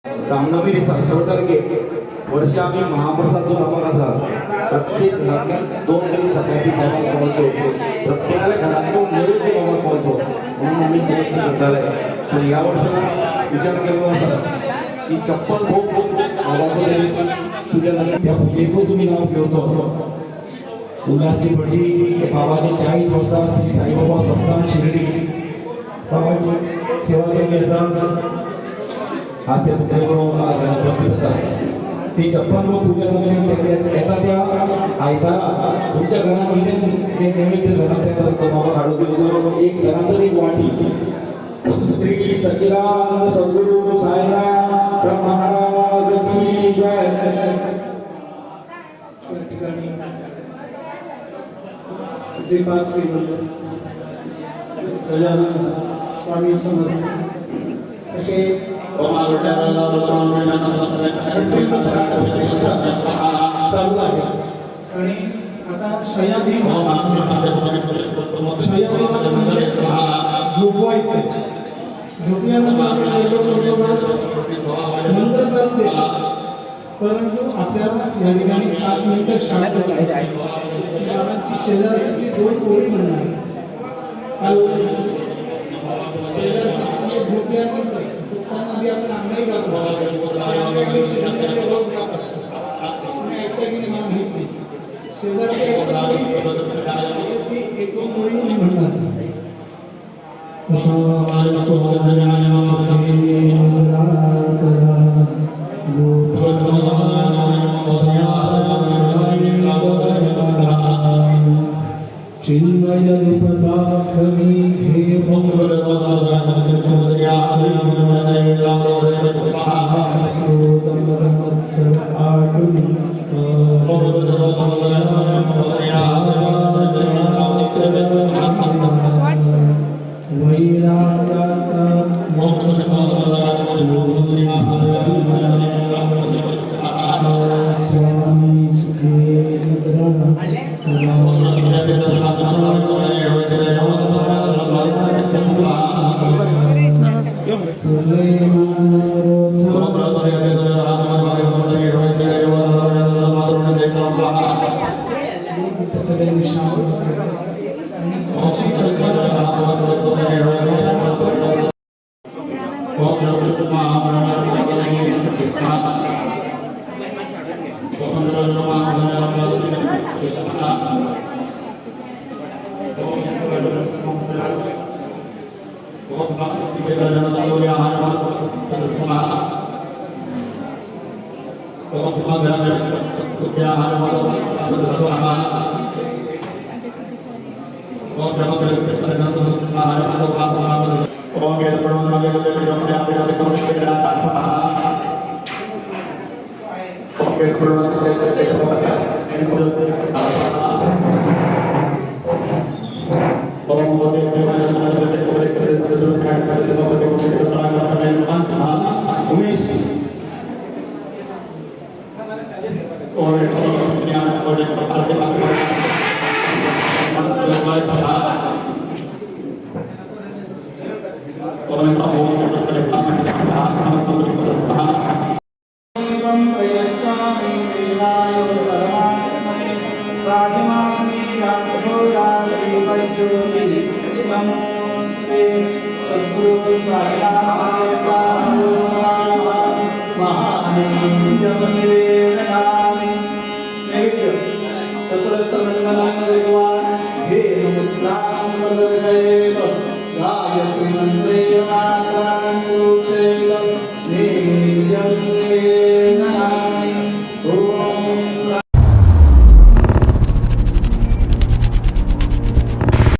रामनवमी सर्वतर्फे वर्षी आम्ही महाप्रसाद जो नमक असा प्रत्येक घरात 2 तरी चपाती नमक पोहोचतो, प्रत्येकाला घरातून मिळून ते नमक पोहोचतो म्हणून आम्ही प्रयत्न करणार आहे. पण या वर्षाला विचार केला असा की 56 भोग बाबाचं तुझ्या त्या पूजेको तुम्ही नाव घेवचो. उल्हासी भटजी बाबाचे 40 वर्षा श्री साईबाबा संस्थान शिर्डी बाबाची सेवा केली याचा आज त्या तुमच्याकडून आज उपस्थित आहे. ती 56 लोक पूजा येतात त्या आयतारा तुमच्या घरात ते नैवेद्य घरात येतात. तो बाबा काढू देऊचो एक जणांतर एक वाटी. श्री सच्चिदानंद सद्गुरु साईनाथ महाराज की जय. या ठिकाणी श्रीपाद श्रीवल्लभ गजानन स्वामी समर्थ असे चालू आहे. आणि आता शय्यादिवस झोपवायचे नंतर चालते, परंतु आपल्याला या ठिकाणी 5 मिनिटं शांत शेजारची 2 ओळी म्हणणार. झोपल्यानंतर आधी आपण अंगणाही गातो रोज गात असतो. तुम्ही ऐकता की नाही मला माहित नाही. शेजारच्या एक 2 ओळी मी म्हणणार. चिन्मय रूपदाखमी हे स्वामी नमस्ते सद्गुरु साईनाथ महानिवेदनामि नैवेद्य चतुरस्रमण्डलं भगवान् हे मुद्रां प्रदर्शयेत् गायत्री मन्त्रेण मात्रां